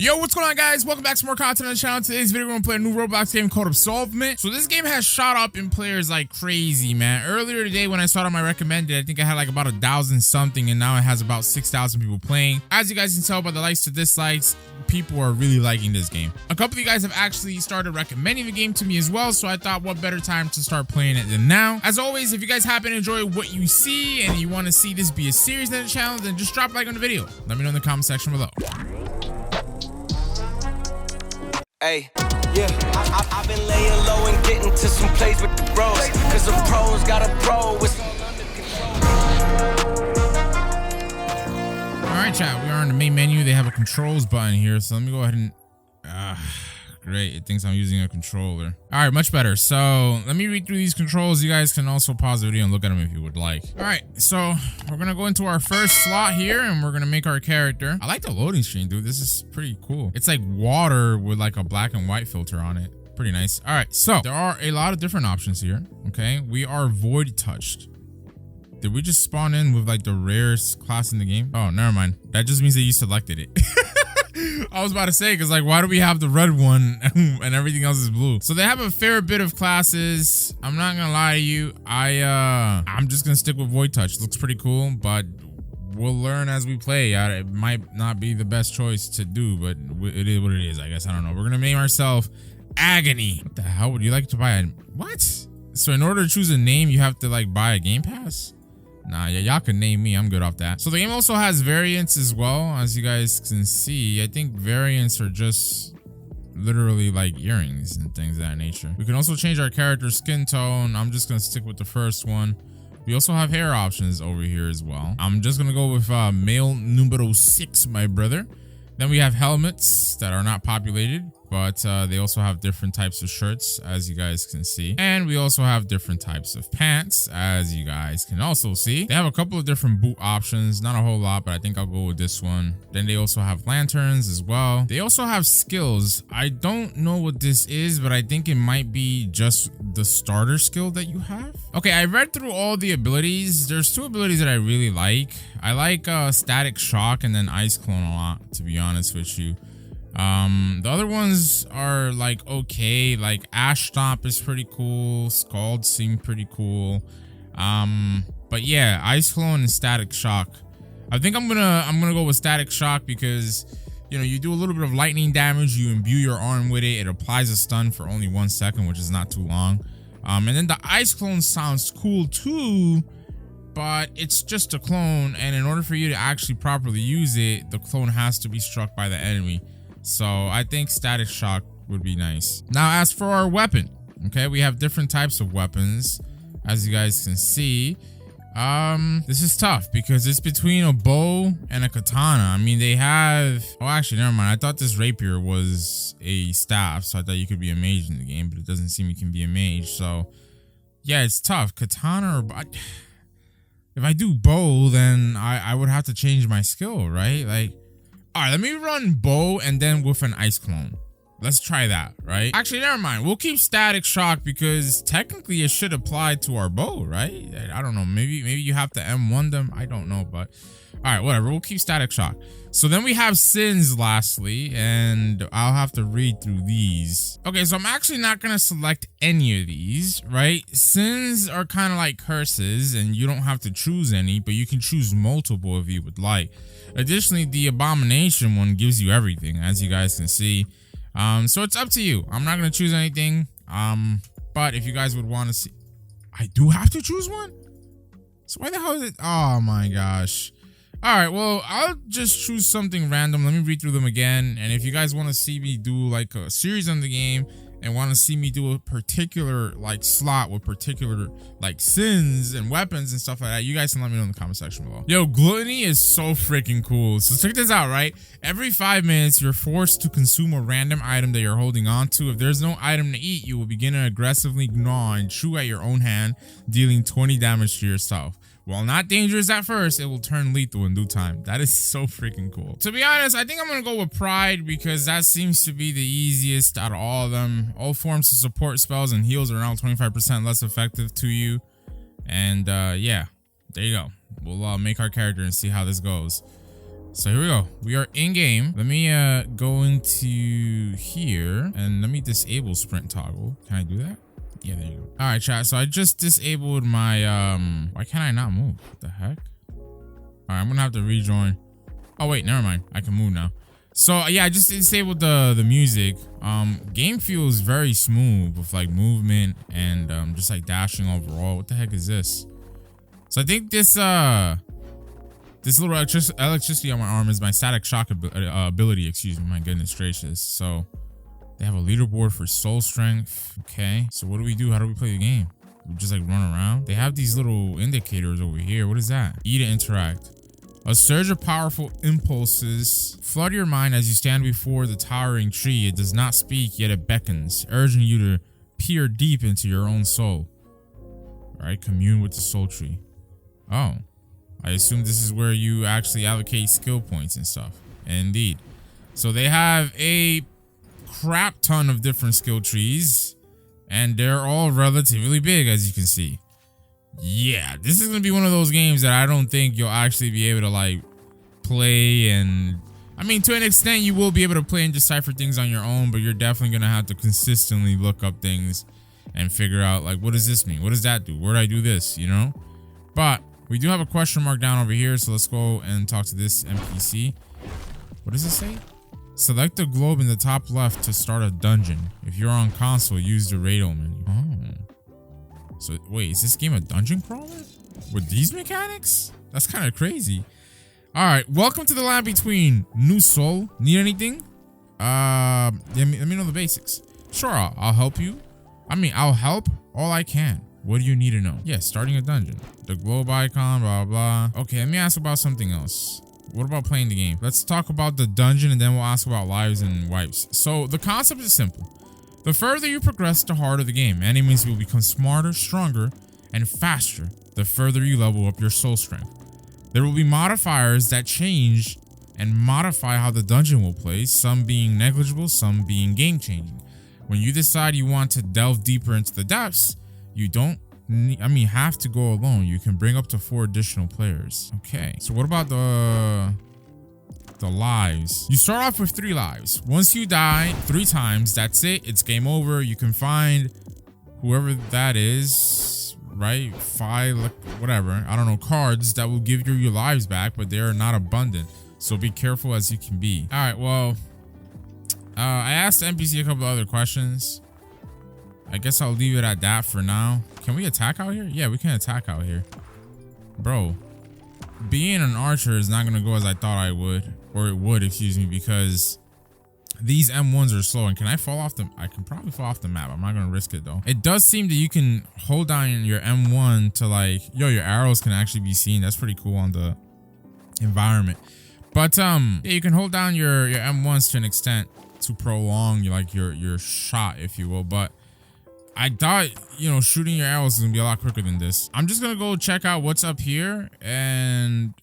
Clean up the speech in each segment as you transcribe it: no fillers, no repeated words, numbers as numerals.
Yo, what's going on, guys? Welcome back to more content on the channel. Today's video, we're gonna play a new Roblox game called Absolvement. So this game has shot up in players like crazy, man. Earlier today when I saw it on my recommended, I think I had like about 1,000 something, and now it has about 6,000 people playing. As you guys can tell by the likes to dislikes, people are really liking this game. A couple of you guys have actually started recommending the game to me as well, so I thought what better time to start playing it than now. As always, if you guys happen to enjoy what you see and you want to see this be a series on the channel, then just drop a like on the video. Let me know in the comment section below. Hey, yeah, I've been laying low and getting to some plays with the bros, cause the pros got a pro with some under control. Alright, chat, we are on the main menu. They have a controls button here, so let me go ahead and great, it thinks I'm using a controller. Alright, much better. So let me read through these controls. You guys can also pause the video and look at them if you would like. Alright, so we're gonna go into our first slot here and we're gonna make our character. I like the loading screen, dude. This is pretty cool. It's like water with like a black and white filter on it. Pretty nice. Alright, so there are a lot of different options here. Okay, we are void touched. Did we just spawn in with like the rarest class in the game? Oh, never mind. That just means that you selected it. I was about to say, because like, why do we have the red one and everything else is blue? So they have a fair bit of classes. I'm not gonna lie to you. I'm just gonna stick with void touch. It looks pretty cool, but we'll learn as we play. It might not be the best choice to do, but it is what it is, I guess. I don't know. We're gonna name ourselves Agony. What the hell would you like to buy? What? So in order to choose a name, you have to like buy a game pass? Nah, yeah, y'all can name me. I'm good off that. So the game also has variants as well, as you guys can see. I think variants are just literally like earrings and things of that nature. We can also change our character's skin tone. I'm just gonna stick with the first one. We also have hair options over here as well. I'm just gonna go with male numero 6, my brother. Then we have helmets that are not populated, but they also have different types of shirts, as you guys can see. And we also have different types of pants, as you guys can also see. They have a couple of different boot options, not a whole lot, but I think I'll go with this one. Then they also have lanterns as well. They also have skills. I don't know what this is, but I think it might be just the starter skill that you have. Okay, I read through all the abilities. There's 2 abilities that I really like. I like static shock and then ice clone a lot, to be honest with you. The other ones are like okay, like ash stomp is pretty cool, scald seem pretty cool, but yeah, ice clone and static shock. I think I'm gonna go with static shock because, you know, you do a little bit of lightning damage, you imbue your arm with it, it applies a stun for only 1 second, which is not too long. And then the ice clone sounds cool too, but it's just a clone, and in order for you to actually properly use it, the clone has to be struck by the enemy. So I think static shock would be nice. Now, as for our weapon, okay, we have different types of weapons, as you guys can see. This is tough because it's between a bow and a katana. I mean, they have, oh, actually, never mind. I thought this rapier was a staff, so I thought you could be a mage in the game, but it doesn't seem you can be a mage. So yeah, it's tough. Katana or if I do bow, then I would have to change my skill, right? Like, all right, let me run bow and then with an ice clone. Let's try that, right? Actually, never mind. We'll keep static shock because technically it should apply to our bow, right? I don't know. Maybe you have to M1 them. I don't know, but all right, whatever. We'll keep static shock. So then we have sins lastly, and I'll have to read through these. Okay, so I'm actually not going to select any of these, right? Sins are kind of like curses, and you don't have to choose any, but you can choose multiple if you would like. Additionally, the abomination one gives you everything, as you guys can see. So it's up to you. I'm not going to choose anything. But if you guys would want to see, I do have to choose one. So why the hell is it? Oh my gosh. All right, well, I'll just choose something random. Let me read through them again. And if you guys want to see me do like a series on the game and want to see me do a particular like slot with particular like sins and weapons and stuff like that, you guys can let me know in the comment section below. Yo, gluttony is so freaking cool. So check this out, right? Every 5 minutes, you're forced to consume a random item that you're holding on to. If there's no item to eat, you will begin to aggressively gnaw and chew at your own hand, dealing 20 damage to yourself. While not dangerous at first, it will turn lethal in due time. That is so freaking cool. To be honest, I think I'm gonna go with Pride because that seems to be the easiest out of all of them. All forms of support spells and heals are around 25% less effective to you. And yeah, there you go. We'll make our character and see how this goes. So here we go. We are in game. Let me go into here and let me disable sprint toggle. Can I do that? Yeah, there you go. All right, chat. So I just disabled my why can't I not move? What the heck? All right, I'm gonna have to rejoin. Oh wait, never mind. I can move now. So yeah, I just disabled the music. Game feels very smooth with like movement and just like dashing overall. What the heck is this? So I think this little electricity on my arm is my static shock ability. Excuse me. My goodness gracious. So they have a leaderboard for soul strength. Okay. So what do we do? How do we play the game? We just like run around. They have these little indicators over here. What is that? E to interact. A surge of powerful impulses flood your mind as you stand before the towering tree. It does not speak, yet it beckons, urging you to peer deep into your own soul. All right, commune with the soul tree. Oh, I assume this is where you actually allocate skill points and stuff. Indeed. So they have a crap ton of different skill trees, and they're all relatively big, as you can see. Yeah, this is gonna be one of those games that I don't think you'll actually be able to like play, and I mean to an extent you will be able to play and decipher things on your own, but you're definitely gonna have to consistently look up things and figure out like, what does this mean? What does that do? Where do I do this? You know? But we do have a question mark down over here, so let's go and talk to this NPC. What does it say? Select the globe in the top left to start a dungeon. If you're on console, use the radio menu. Oh. So wait, is this game a dungeon crawler with these mechanics? That's kind of crazy. All right, welcome to the land between New Soul. Need anything? Let me know the basics. Sure, I'll help you. I mean, I'll help all I can. What do you need to know? Yeah, starting a dungeon. The globe icon, blah, blah. Okay, let me ask about something else. What about playing the game? Let's talk about the dungeon and then we'll ask about lives and wipes. So the concept is simple. The further you progress, the harder the game. Enemies will become smarter, stronger, and faster the further you level up your soul strength. There will be modifiers that change and modify how the dungeon will play, some being negligible, some being game-changing. When you decide you want to delve deeper into the depths, you don't have to go alone. You can bring up to 4 additional players. Okay, so what about the lives? You start off with 3 lives. Once you die 3 times, that's it. It's game over. You can find whoever that is, right? 5, whatever. I don't know, cards that will give you your lives back, but they are not abundant. So be careful as you can be. All right, well, I asked the NPC a couple other questions. I guess I'll leave it at that for now. Can we attack out here? Yeah, we can attack out here. Bro, being an archer is not going to go as I thought I would. Or it would, excuse me, because these M1s are slow. And can I fall off the... I can probably fall off the map. I'm not going to risk it, though. It does seem that you can hold down your M1 to, like... Yo, your arrows can actually be seen. That's pretty cool on the environment. But, yeah, you can hold down your M1s to an extent to prolong, your shot, if you will. But I thought, you know, shooting your arrows is going to be a lot quicker than this. I'm just going to go check out what's up here. And...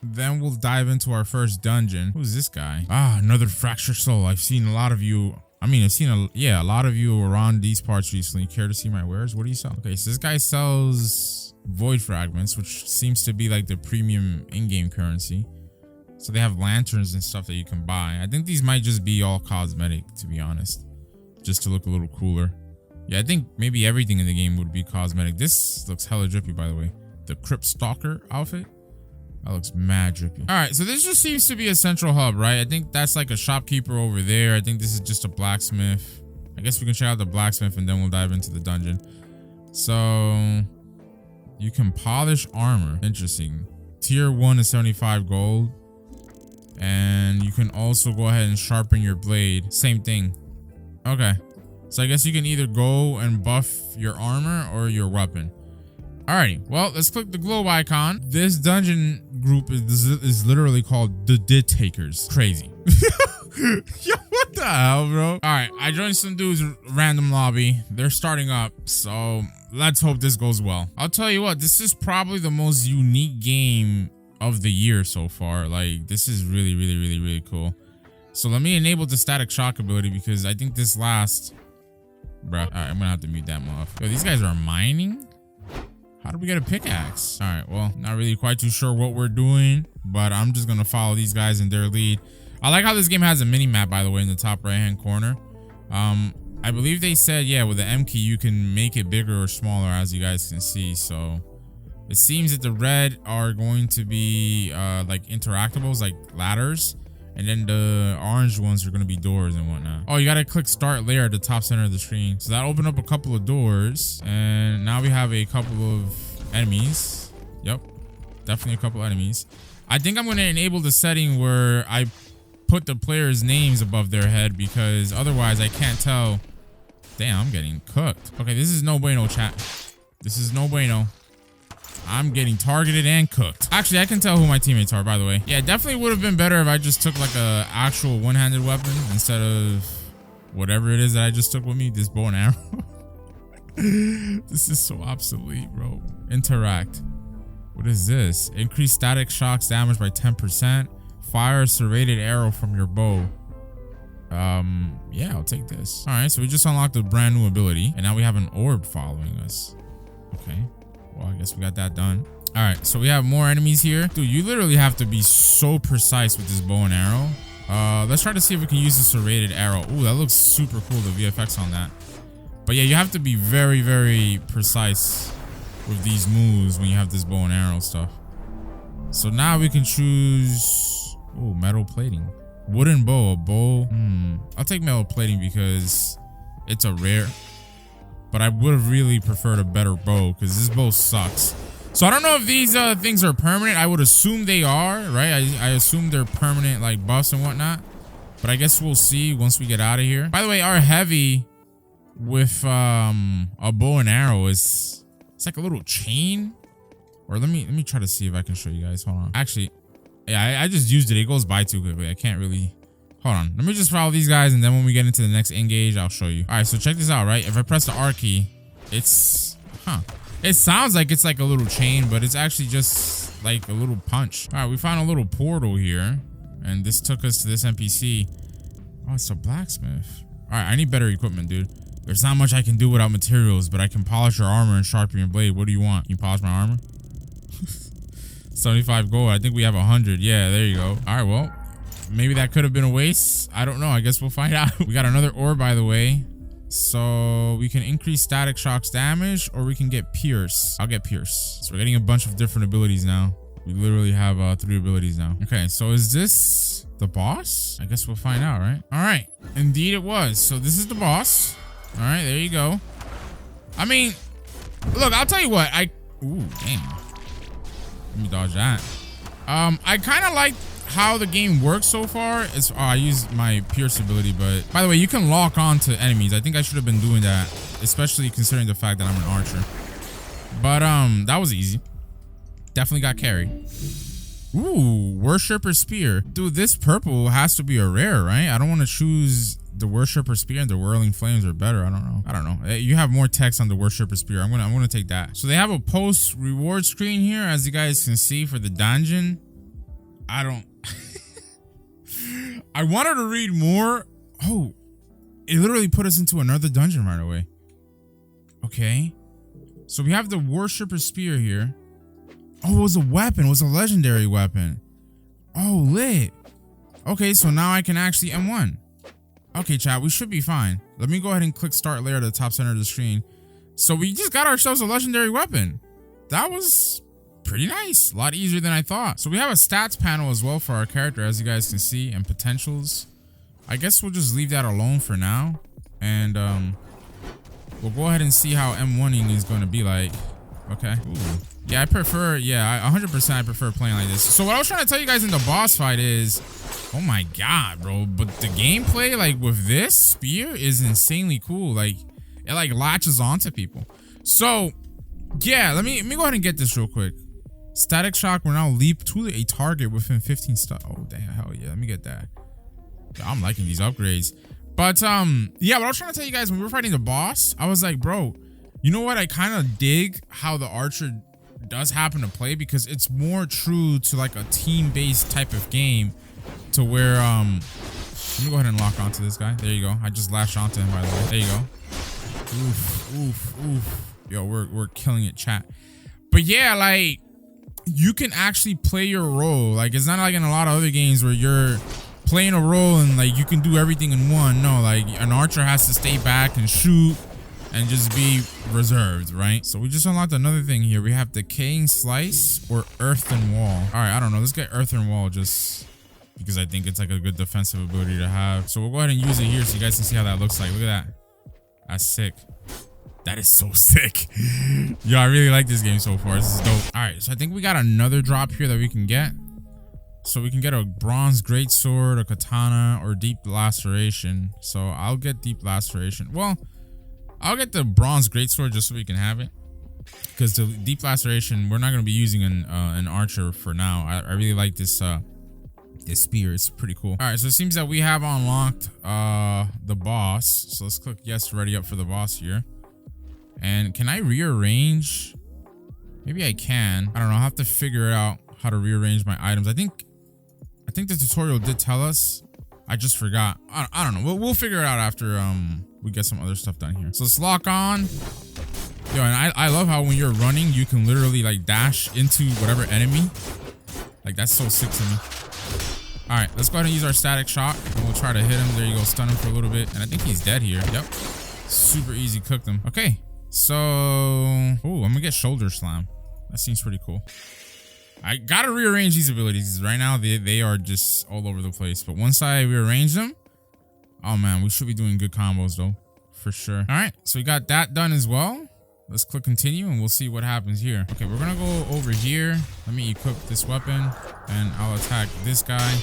then we'll dive into our first dungeon. Who's this guy? Ah, another fractured soul. I've seen a lot of you. I mean, I've seen a lot of you around these parts recently. Care to see my wares? What do you sell? Okay, so this guy sells void fragments, which seems to be like the premium in-game currency. So they have lanterns and stuff that you can buy. I think these might just be all cosmetic, to be honest, just to look a little cooler. Yeah, I think maybe everything in the game would be cosmetic. This looks hella drippy, by the way. The Crypt Stalker outfit. That looks mad drippy. All right, so this just seems to be a central hub, right? I think that's like a shopkeeper over there. I think this is just a blacksmith. I guess we can check out the blacksmith and then we'll dive into the dungeon. So you can polish armor. Interesting. Tier 1 is 75 gold. And you can also go ahead and sharpen your blade. Same thing. Okay. So I guess you can either go and buff your armor or your weapon. Alrighty, well, let's click the globe icon. This dungeon group is literally called the Did Takers. Crazy. Yo, what the hell, bro? Alright, I joined some dudes random lobby. They're starting up, so let's hope this goes well. I'll tell you what, this is probably the most unique game of the year so far. Like, this is really, really, really, really cool. So let me enable the static shock ability because I think this lasts. Bruh, alright, I'm gonna have to mute that off. Yo, these guys are mining? How do we get a pickaxe? All right, well, not really quite too sure what we're doing, but I'm just gonna follow these guys in their lead. I like how this game has a mini map, by the way, in the top right hand corner. I believe they said, yeah, with the M key you can make it bigger or smaller, as you guys can see. So it seems that the red are going to be like interactables, like ladders, and then the orange ones are going to be doors and whatnot. Oh, you got to click start layer at the top center of the screen. So that opened up a couple of doors, and now we have a couple of enemies. Yep, definitely a couple enemies. I think I'm going to enable the setting where I put the players' names above their head, because otherwise I can't tell. Damn, I'm getting cooked. Okay, this is no bueno, chat. This is no bueno. I'm getting targeted and cooked. Actually, I can tell who my teammates are, by the way. Yeah, it definitely would have been better if I just took like a actual one-handed weapon instead of whatever it is that I just took with me, this bow and arrow. This is so obsolete, bro. Interact. What is this? Increase static shocks damage by 10%. Fire a serrated arrow from your bow. Yeah, I'll take this. All right, so we just unlocked a brand new ability, and now we have an orb following us. Okay, well, I guess we got that done. All right, so we have more enemies here. Dude, you literally have to be so precise with this bow and arrow. Let's try to see if we can use the serrated arrow. Ooh, that looks super cool, the VFX on that. But yeah, you have to be very, very precise with these moves when you have this bow and arrow stuff. So now we can choose, oh, metal plating. Wooden bow, a bow. I'll take metal plating because it's a rare. But I would have really preferred a better bow because this bow sucks. So I don't know if these things are permanent. I would assume they are, right? I assume they're permanent, like buffs and whatnot. But I guess we'll see once we get out of here. By the way, our heavy with a bow and arrow is, it's like a little chain. Or let me try to see if I can show you guys. Hold on. Actually, yeah, I just used it. It goes by too quickly. I can't really. Hold on. Let me just follow these guys, and then when we get into the next engage, I'll show you. All right, so check this out, right? If I press the R key, it's, it sounds like it's like a little chain, but it's actually just like a little punch. All right, we found a little portal here, and this took us to this NPC. Oh, it's a blacksmith. All right, I need better equipment, dude. There's not much I can do without materials, but I can polish your armor and sharpen your blade. What do you want? Can you polish my armor? 75 gold. I think we have 100. Yeah, there you go. All right, well, maybe that could have been a waste. I don't know. I guess we'll find out. We got another ore, by the way. So we can increase static shocks damage, or we can get pierce. I'll get pierce. So we're getting a bunch of different abilities now. We literally have 3 abilities now. Okay, so is this the boss? I guess we'll find out, right? All right. Indeed it was. So this is the boss. All right, there you go. I mean, look, I'll tell you what. Ooh, damn. Let me dodge that. I kind of like how the game works so far. It's I used my pierce ability, but by the way, you can lock on to enemies. I think I should have been doing that, especially considering the fact that I'm an archer. But that was easy. Definitely got carried. Ooh, Worshipper Spear. Dude, this purple has to be a rare, right? I don't want to choose the Worshipper Spear, and the Whirling Flames are better. I don't know. You have more text on the Worshipper Spear. I'm gonna take that. So they have a post reward screen here, as you guys can see, for the dungeon. I wanted to read more. Oh, it literally put us into another dungeon right away. Okay, so we have the Worshipper Spear here. Oh, it was a weapon. It was a legendary weapon. Oh, lit. Okay, so now I can actually M1. Okay, chat, we should be fine. Let me go ahead and click start layer at the top center of the screen. So we just got ourselves a legendary weapon. That was pretty nice. A lot easier than I thought. So we have a stats panel as well for our character, as you guys can see, and potentials. I guess we'll just leave that alone for now. And we'll go ahead and see how M1ing is going to be like. Okay. Ooh. Yeah, I prefer, 100% I prefer playing like this. So what I was trying to tell you guys in the boss fight is, oh my god, bro, but the gameplay like with this spear is insanely cool. Like it like latches onto people. So yeah, let me go ahead and get this real quick. Static shock will now leap to a target within 15 steps. Oh damn, hell yeah, let me get that. I'm liking these upgrades. But yeah, what I was trying to tell you guys when we were fighting the boss, I was like, bro, you know what? I kind of dig how the archer does happen to play, because it's more true to like a team-based type of game, to where let me go ahead and lock onto this guy. There you go. I just lashed onto him, by the way. There you go. Oof, oof, oof. Yo, we're killing it, chat. But yeah, like you can actually play your role. Like it's not like in a lot of other games where you're playing a role and like you can do everything in one. No, like an archer has to stay back and shoot and just be reserved, right? So we just unlocked another thing here. We have decaying slice or earthen wall. All right, I don't know. Let's get earthen wall just because I think it's like a good defensive ability to have. So we'll go ahead and use it here so you guys can see how that looks like. Look at that. That's sick. That is so sick. Yo, I really like this game so far. This is dope. All right, so I think we got another drop here that we can get. So we can get a bronze greatsword, a katana, or deep laceration. So I'll get deep laceration. Well, I'll get the bronze greatsword just so we can have it. Because the deep laceration, we're not going to be using an archer for now. I really like this this spear. It's pretty cool. All right, so it seems that we have unlocked the boss. So let's click yes, ready up for the boss here. And can I rearrange? Maybe I can. I don't know. I'll have to figure out how to rearrange my items. I think the tutorial did tell us. I just forgot. I don't know. We'll figure it out after we get some other stuff done here. So let's lock on. Yo, and I love how when you're running, you can literally like dash into whatever enemy. Like that's so sick to me. All right, let's go ahead and use our static shock and we'll try to hit him. There you go, stun him for a little bit. And I think he's dead here. Yep. Super easy, cooked him. Okay. So, oh, I'm gonna get shoulder slam. That seems pretty cool. I gotta rearrange these abilities. Right now, they are just all over the place. But once I rearrange them, oh man, we should be doing good combos though, for sure. All right, so we got that done as well. Let's click continue and we'll see what happens here. Okay, we're gonna go over here. Let me equip this weapon and I'll attack this guy.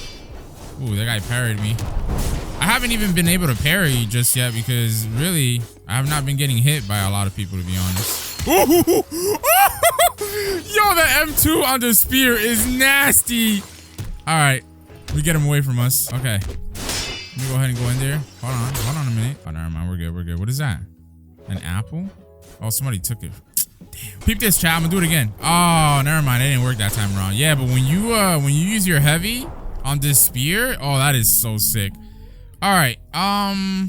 Ooh, that guy parried me. I haven't even been able to parry just yet because really, I have not been getting hit by a lot of people, to be honest. Yo, the M2 on the spear is nasty. All right, we get him away from us. Okay, let me go ahead and go in there. Hold on a minute. Oh, never mind, we're good. What is that? An apple? Oh, somebody took it. Damn. Peep this, chat. I'm gonna do it again. Oh, never mind. It didn't work that time around. Yeah, but when you use your heavy on this spear, oh, that is so sick. All right,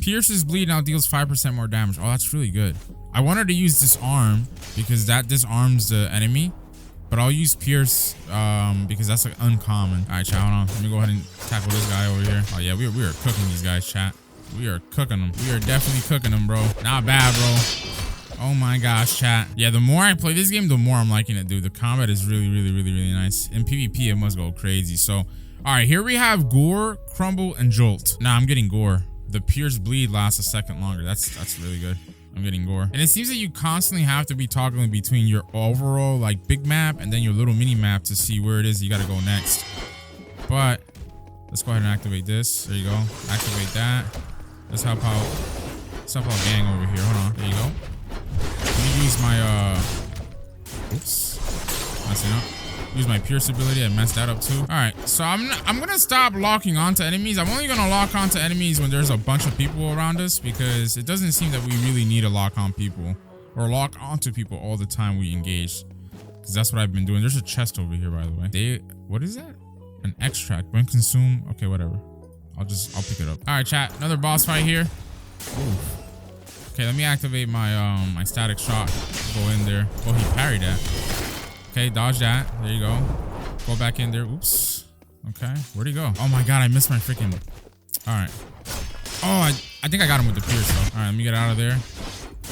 pierces bleed now deals 5% more damage. Oh, that's really good. I wanted to use disarm because that disarms the enemy, but I'll use pierce because that's like uncommon. All right, chat, hold on. Let me go ahead and tackle this guy over here. Oh yeah, we are cooking these guys, chat. We are cooking them. We are definitely cooking them, bro. Not bad, bro. Oh my gosh, chat. Yeah, the more I play this game, the more I'm liking it, dude. The combat is really nice. In PvP, it must go crazy. So, all right, here we have gore, crumble, and jolt. Nah, I'm getting gore. The pierce bleed lasts a second longer. That's really good. I'm getting gore. And it seems that you constantly have to be toggling between your overall like big map and then your little mini map to see where it is you got to go next. But let's go ahead and activate this. There you go. Activate that. Let's help out gang over here. Hold on. There you go. Let me use my oops. Messing up. Use my pierce ability. I messed that up too. All right, so I'm gonna stop locking onto enemies. I'm only gonna lock onto enemies when there's a bunch of people around us because it doesn't seem that we really need to lock on people or lock onto people all the time we engage, because that's what I've been doing. There's a chest over here, by the way. What is that? An extract when consumed. Okay, whatever. I'll pick it up. All right, chat. Another boss fight here. Oof. Okay, let me activate my my static shot. Go in there. Oh, he parried that. Okay, dodge that. There you go. Go back in there. Oops. Okay, where'd he go? Oh my god, I missed my freaking. All right. Oh, I think I got him with the pierce though. All right, let me get out of there.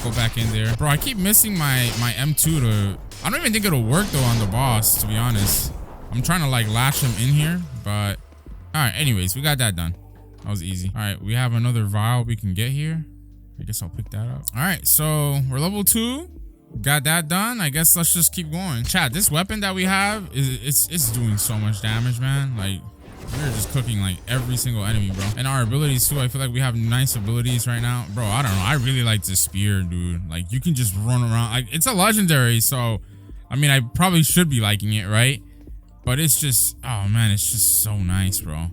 Go back in there, bro. I keep missing my M2 to. I don't even think it'll work though on the boss, to be honest. I'm trying to like latch him in here, but all right. Anyways, we got that done. That was easy. All right, we have another vial we can get here. I guess I'll pick that up. All right, so we're level 2. Got that done. I guess let's just keep going. Chat, this weapon that we have it's doing so much damage, man. Like we're just cooking like every single enemy, bro. And our abilities too. I feel like we have nice abilities right now, bro. I don't know. I really like this spear, dude. Like you can just run around. Like it's a legendary, so I mean, I probably should be liking it, right? But it's just, oh man, it's just so nice, bro.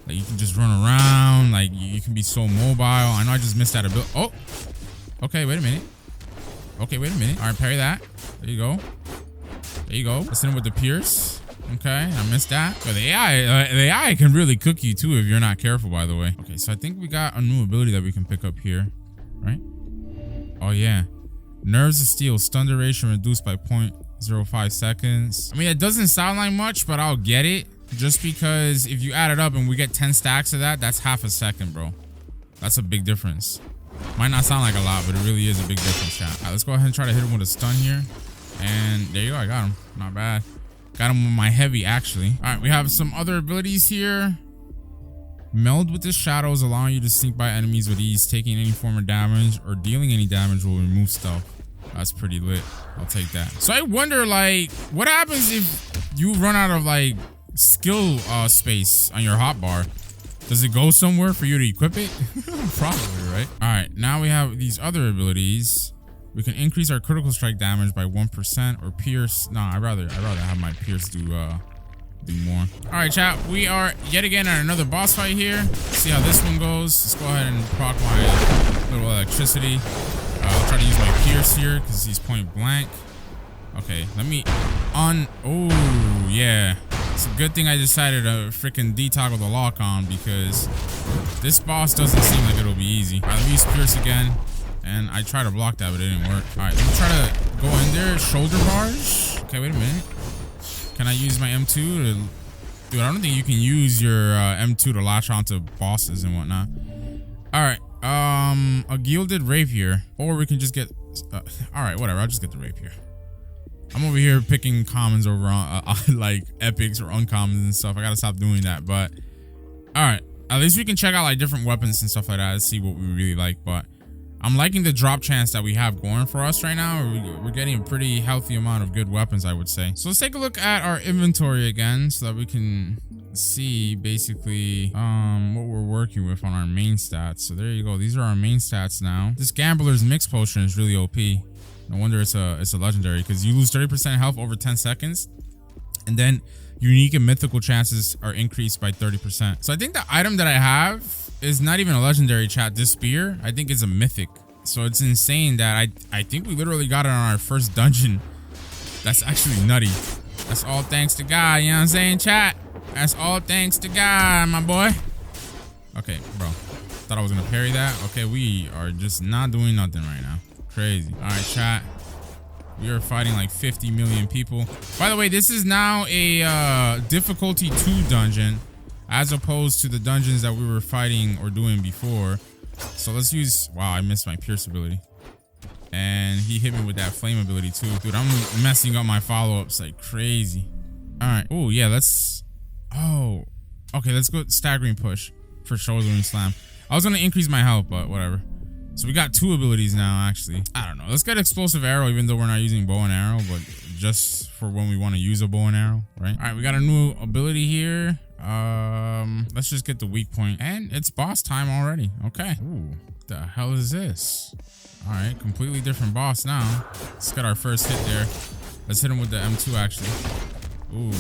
Like you can just run around. Like you can be so mobile. I know I just missed that ability. Oh, okay. Wait a minute. Okay, wait a minute. All right, parry that. There you go. There you go. Let's hit him with the pierce. Okay, I missed that. But the AI can really cook you too if you're not careful, by the way. Okay, so I think we got a new ability that we can pick up here, right? Oh yeah. Nerves of steel, stun duration reduced by 0.05 0.05 seconds. I mean, it doesn't sound like much, but I'll get it. Just because if you add it up and we get 10 stacks of that, that's half a second, bro. That's a big difference. Might not sound like a lot, but it really is a big difference, chat. All right, let's go ahead and try to hit him with a stun here. And there you go, I got him. Not bad. Got him with my heavy, actually. All right, we have some other abilities here. Meld with the shadows, allowing you to sneak by enemies with ease. Taking any form of damage or dealing any damage will remove stealth. That's pretty lit. I'll take that. So I wonder, like, what happens if you run out of, like, skill space on your hotbar? Does it go somewhere for you to equip it? Probably, right? All right, now we have these other abilities. We can increase our critical strike damage by 1% or pierce. No, I'd rather have my pierce do more. All right, chat. We are yet again at another boss fight here. Let's see how this one goes. Let's go ahead and proc my little electricity. I'll try to use my pierce here because he's point blank. Okay, let me oh yeah. It's a good thing I decided to freaking detoggle the lock on because this boss doesn't seem like it'll be easy. All right, let me use pierce again. And I tried to block that, but it didn't work. All right, let me try to go in there. Shoulder barge. Okay, wait a minute. Can I use my M2 to... Dude, I don't think you can use your M2 to latch onto bosses and whatnot. All right. A gilded rapier. Or we can just get... all right, whatever. I'll just get the rapier. I'm over here picking commons over on like epics or uncommons and stuff. I gotta stop doing that. But all right, at least we can check out like different weapons and stuff like that to see what we really like. But I'm liking the drop chance that we have going for us right now. We're getting a pretty healthy amount of good weapons, I would say. So let's take a look at our inventory again so that we can see basically what we're working with on our main stats. So there you go. These are our main stats now. This Gambler's Mix Potion is really OP. No wonder it's a legendary because you lose 30% health over 10 seconds. And then unique and mythical chances are increased by 30%. So I think the item that I have is not even a legendary, chat. This spear, I think, is a mythic. So it's insane that I think we literally got it on our first dungeon. That's actually nutty. That's all thanks to God, you know what I'm saying, chat? That's all thanks to God, my boy. Okay, bro. Thought I was gonna parry that. Okay, we are just not doing nothing right now. Crazy. All right, chat. We are fighting like 50 million people. By the way, this is now a difficulty 2 dungeon as opposed to the dungeons that we were fighting or doing before. So let's use... Wow, I missed my pierce ability. And he hit me with that flame ability too. Dude, I'm messing up my follow-ups like crazy. All right. Oh, yeah, let's... Oh, okay, let's go staggering push for shouldering slam. I was going to increase my health, but whatever. So we got 2 abilities now, actually. I don't know. Let's get explosive arrow, even though we're not using bow and arrow, but just for when we want to use a bow and arrow, right? All right, we got a new ability here. Let's just get the weak point, and it's boss time already. Okay. Ooh, what the hell is this? All right, completely different boss now. Let's get our first hit there. Let's hit him with the M2, actually. Ooh.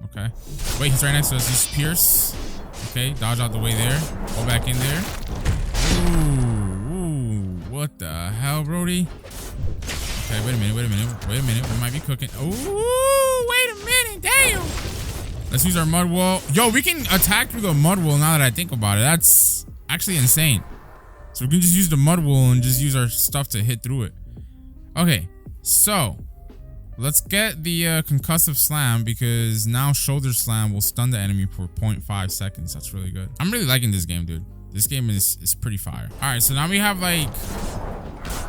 Okay. Wait, he's right next to us. He's Pierce. Okay, dodge out the way there. Go back in there. Ooh. What the hell, Brody? Okay, wait a minute. We might be cooking. Ooh, wait a minute. Damn. Let's use our mud wall. Yo, we can attack through the mud wall now that I think about it. That's actually insane. So we can just use the mud wall and just use our stuff to hit through it. Okay, so let's get the concussive slam because now shoulder slam will stun the enemy for 0.5 seconds. That's really good. I'm really liking this game, dude. This game is pretty fire. All right, so now we have like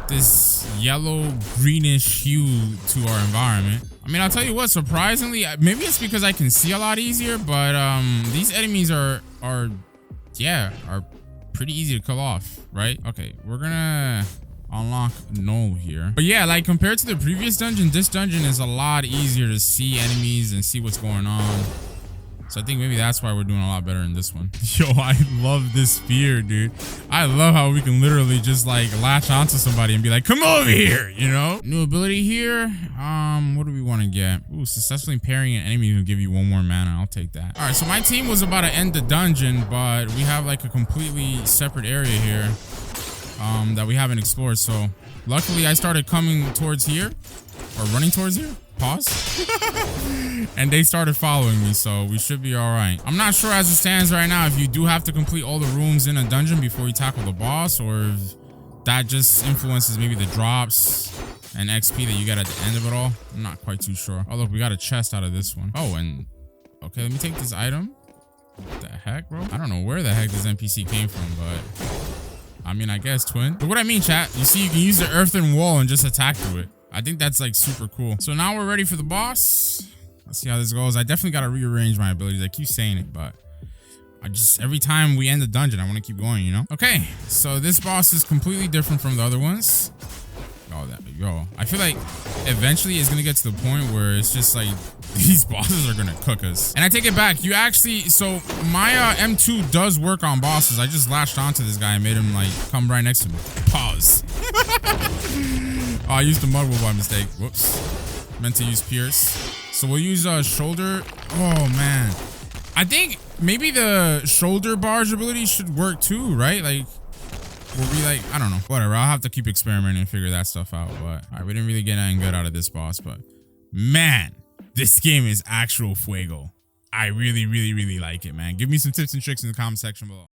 this yellow greenish hue to our environment. I mean, I'll tell you what, surprisingly, maybe it's because I can see a lot easier, but these enemies are pretty easy to kill off, right? Okay, we're gonna unlock Null here. But yeah, like compared to the previous dungeon, this dungeon is a lot easier to see enemies and see what's going on. So I think maybe that's why we're doing a lot better in this one. Yo, I love this spear, dude. I love how we can literally just like latch onto somebody and be like, come over here, you know? New ability here. What do we want to get? Ooh, successfully parrying an enemy will give you 1 more mana. I'll take that. All right, so my team was about to end the dungeon, but we have like a completely separate area here that we haven't explored. So luckily I started coming towards here or running towards here. Pause. And they started following me, so we should be all right. I'm not sure as it stands right now if you do have to complete all the rooms in a dungeon before you tackle the boss, or if that just influences maybe the drops and XP that you get at the end of it all. I'm not quite too sure. Oh, look, we got a chest out of this one. Oh, and okay, let me take this item. What the heck, bro? I don't know where the heck this NPC came from, but I mean, I guess twin. But what I mean, chat, you see, you can use the earthen wall and just attack through it. I think that's like super cool. So now we're ready for the boss. Let's see how this goes. I definitely got to rearrange my abilities. I keep saying it, but I just, every time we end the dungeon, I want to keep going, you know? Okay, so this boss is completely different from the other ones. Yo, I feel like eventually it's gonna get to the point where it's just like these bosses are gonna cook us. And I take it back. You actually, so my M2 does work on bosses. I just latched onto this guy and made him like come right next to me. Pause. Oh, I used the mud wall by mistake. Whoops. Meant to use Pierce. So we'll use shoulder. Oh man, I think maybe the shoulder barge ability should work too, right? Like, we'll be like, I don't know, whatever. I'll have to keep experimenting and figure that stuff out. But all right, we didn't really get anything good out of this boss, but man, this game is actual fuego. I really like it, man. Give me some tips and tricks in the comment section below.